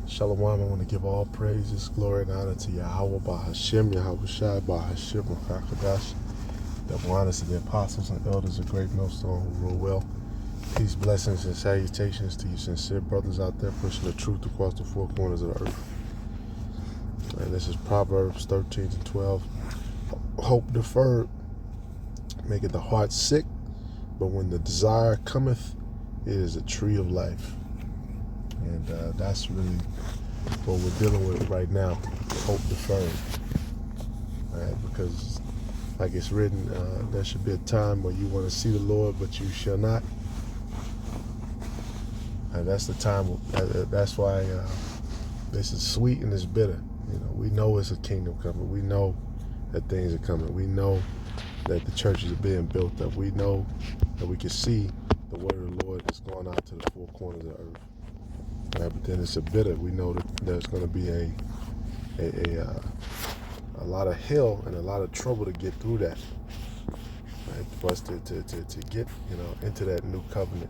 Shalom, I want to give all praises, glory, and honor to Yahweh, Bahashem, Yahweh Shai, Bahashem, Makakadash, the honors of the apostles and elders of Great Millstone who rule well. Peace, blessings, and salutations to you sincere brothers out there pushing the truth across the four corners of the earth. And this is Proverbs 13 and 12. Hope deferred maketh the heart sick, but when the desire cometh, it is a tree of life. And that's really what we're dealing with right now, hope deferred. Right? Because, like it's written, there should be a time where you want to see the Lord, but you shall not. And that's the time. That's why this is sweet and it's bitter. You know, we know it's a kingdom coming. We know that things are coming. We know that the churches are being built up. We know that we can see the word of the Lord is going out to the four corners of the earth. Right, but then it's a bitter. We know that there's going to be a lot of hell and a lot of trouble to get through that. Right, for us to get into that new covenant.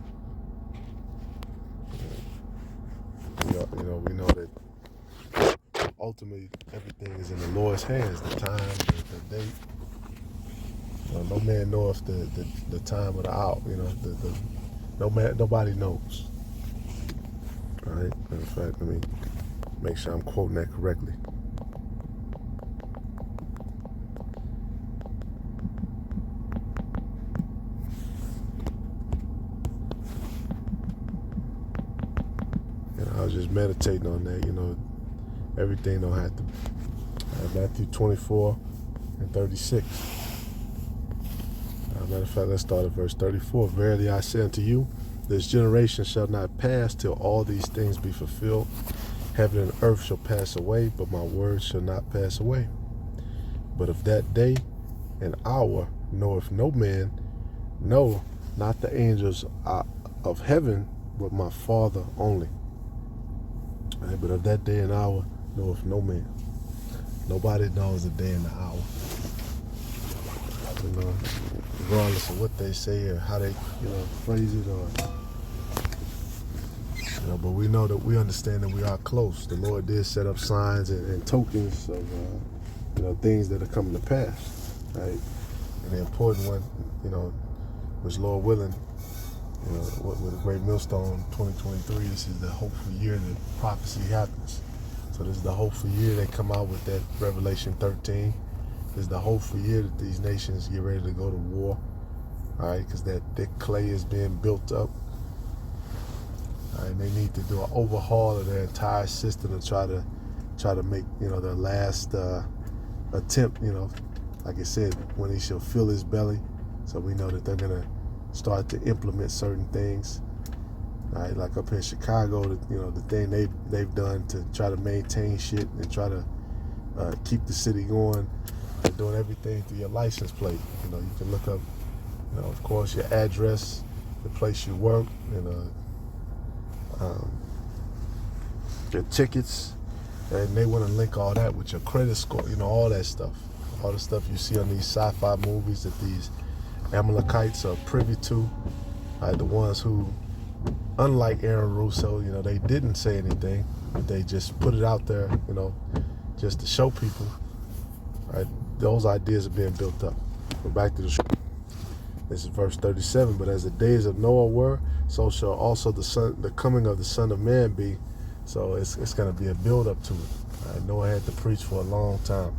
We know that ultimately everything is in the Lord's hands. The time, the date. No man knoweth the time of the hour. Nobody knows. Right? In fact, let me make sure I'm quoting that correctly. I was just meditating on that. Everything don't have to. Matthew 24 and 36. Matter of fact, let's start at verse 34. Verily I say unto you, this generation shall not pass till all these things be fulfilled. Heaven and earth shall pass away, but my words shall not pass away. But of that day and hour knoweth no man, no, not the angels of heaven, but my Father only. Right? But of that day and hour knoweth no man. Nobody knows the day and the hour. Regardless of what they say or how they, phrase it, but we know that we understand that we are close. The Lord did set up signs and tokens of, things that are coming to pass, right? And the important one, which Lord willing, with a Great Millstone 2023, this is the hopeful year that prophecy happens. So this is the hopeful year they come out with that Revelation 13. This is the hopeful year that these nations get ready to go to war, all right? Because that thick clay is being built up. All right, and they need to do an overhaul of their entire system to try to make their last attempt. Like I said, when he shall fill his belly. So we know that they're gonna start to implement certain things. All right, like up in Chicago, the thing they've done to try to maintain shit and try to keep the city going. They're doing everything through your license plate. You can look up, of course, your address, the place you work, your tickets, and they want to link all that with your credit score. All that stuff, all the stuff you see on these sci-fi movies that these Amalekites are privy to. The ones who, unlike Aaron Russo, they didn't say anything, but they just put it out there, just to show people. Right? Those ideas are being built up. Go back to the scripture. This is verse 37. But as the days of Noah were, so shall also the coming of the Son of Man be. So it's going to be a build up to it. Right? Noah had to preach for a long time.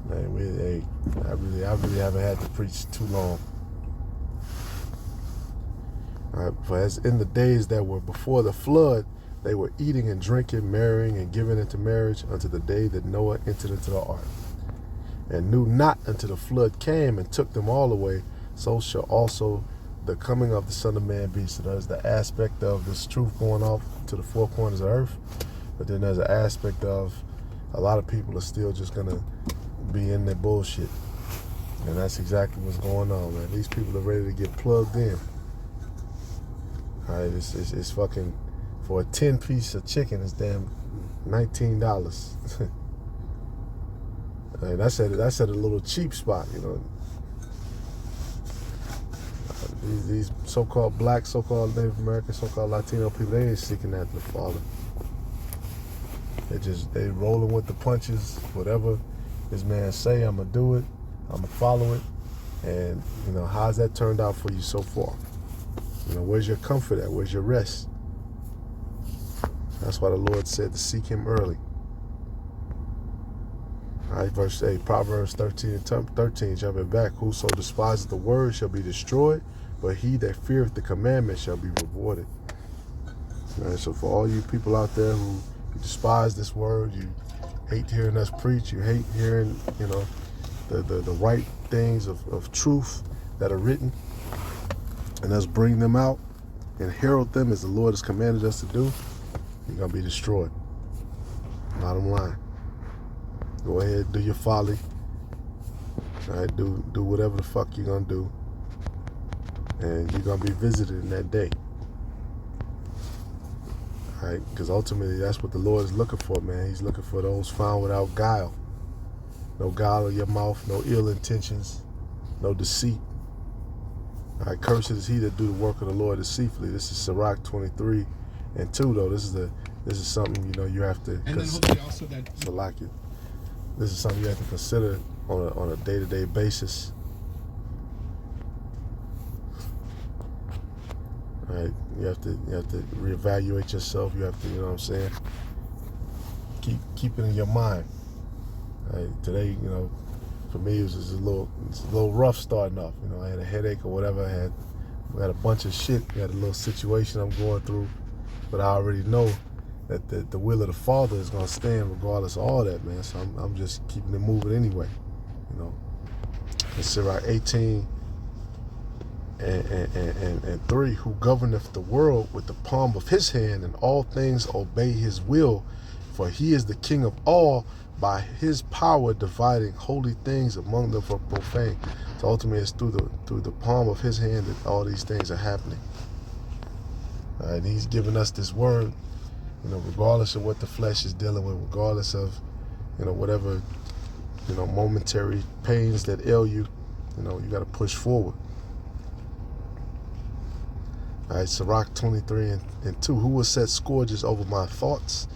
Man, I really haven't had to preach too long. All right, for as in the days that were before the flood, they were eating and drinking, marrying and giving into marriage unto the day that Noah entered into the ark, and knew not until the flood came and took them all away. So shall also the coming of the Son of Man be. So there's the aspect of this truth going off to the four corners of earth, but then there's an aspect of a lot of people are still just going to be in their bullshit. And that's exactly what's going on, man. These people are ready to get plugged in. All right, it's fucking, for a 10-piece of chicken, it's damn $19. That's at a little cheap spot, These so-called black, so-called Native American, so-called Latino people, they ain't seeking after the Father. They rolling with the punches. Whatever this man say, I'm gonna do it. I'm gonna follow it. And how's that turned out for you so far? Where's your comfort at? Where's your rest? That's why the Lord said to seek him early. All right, verse 8, Proverbs 13, jumping back. Whoso despises the word shall be destroyed, but he that feareth the commandment shall be rewarded. All right, so for all you people out there who despise this word, you hate hearing us preach, you hate hearing, the right things of truth that are written, and us bring them out and herald them as the Lord has commanded us to do, you're going to be destroyed. Bottom line. Go ahead, do your folly. All right, do whatever the fuck you're going to do. And you're going to be visited in that day. All right, because ultimately that's what the Lord is looking for, man. He's looking for those found without guile. No guile in your mouth, no ill intentions, no deceit. All right, cursed is he that do the work of the Lord deceitfully. This is Sirach 23:2, though. This is something you have to. And then hopefully also that. Salakia. This is something you have to consider on a day-to-day basis. All right, you have to reevaluate yourself. You have to, what I'm saying, keep it in your mind. All right, today, for me it was just a little rough starting off. I had a headache or whatever. I had a bunch of shit. I had a little situation I'm going through, but I already know that the will of the Father is going to stand regardless of all that, man. So I'm just keeping it moving anyway. In Sirach 18 and 3, who governeth the world with the palm of his hand, and all things obey his will, for he is the king of all, by his power dividing holy things among them for profane. So ultimately it's through the palm of his hand that all these things are happening. All right, and he's given us this word, regardless of what the flesh is dealing with, regardless of, whatever, momentary pains that ail you, you got to push forward. All right, Sirach 23:2, who will set scourges over my thoughts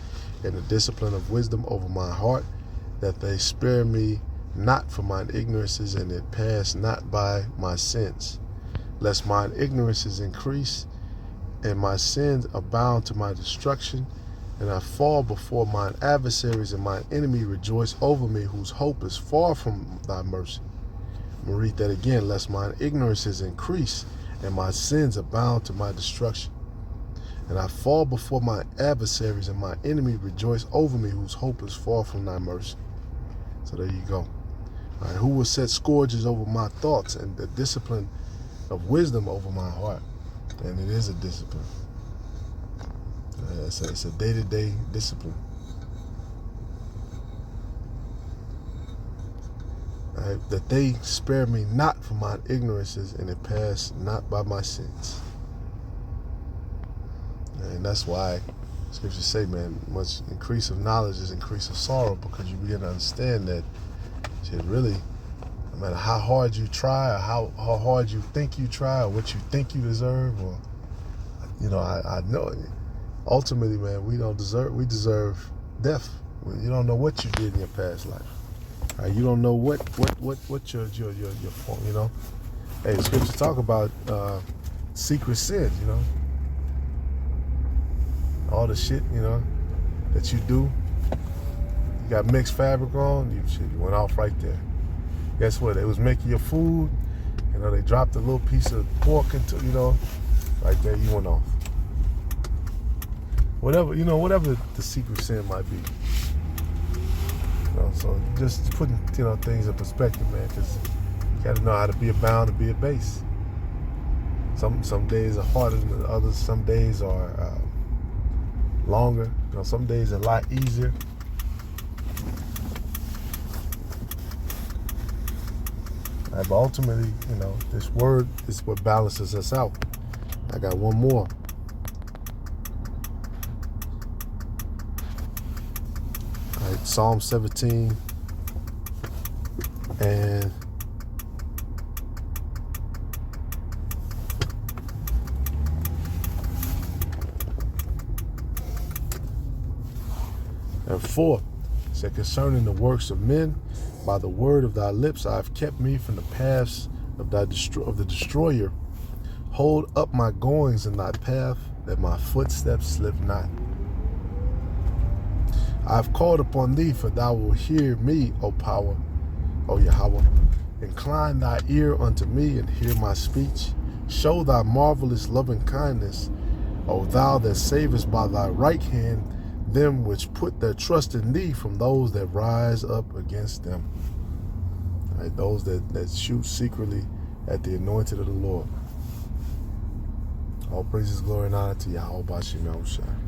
and the discipline of wisdom over my heart, that they spare me not for mine ignorances, and it pass not by my sins, lest mine ignorances increase and my sins abound to my destruction, and I fall before mine adversaries, and mine enemy rejoice over me, whose hope is far from thy mercy. I'm going to read that again. Lest mine ignorances increase and my sins abound to my destruction, and I fall before my adversaries, and my enemy rejoice over me, whose hope is far from thy mercy. So there you go. All right, who will set scourges over my thoughts and the discipline of wisdom over my heart? And it is a discipline. It's a day-to-day discipline. All right, that they spare me not for mine ignorances, and it pass not by my sins. And that's why scriptures say, man, much increase of knowledge is increase of sorrow, because you begin to understand that shit, really, no matter how hard you try, or how hard you think you try, or what you think you deserve, or I know ultimately, man, we deserve death. You don't know what you did in your past life. Right? You don't know what your form, Hey, the scriptures talk about secret sins, all the shit, that you do. You got mixed fabric on, you went off right there. Guess what? They was making your food, they dropped a little piece of pork into, right there, you went off. Whatever the secret sin might be. So just putting, things in perspective, man, because you got to know how to be abound and be at base. Some days are harder than others. Some days are longer. Some days are a lot easier. But ultimately, this word is what balances us out. I got one more. All right, Psalm 17 and And 4, it said, concerning the works of men, by the word of thy lips I have kept me from the paths of the destroyer. Hold up my goings in thy path, that my footsteps slip not. I have called upon thee, for thou wilt hear me, O power, O Yahweh. Incline thy ear unto me, and hear my speech. Show thy marvelous loving kindness, O thou that savest by thy right hand them which put their trust in thee from those that rise up against them. Right, those that shoot secretly at the anointed of the Lord. All praises, glory, and honor to Yahweh Bashim Yahushua.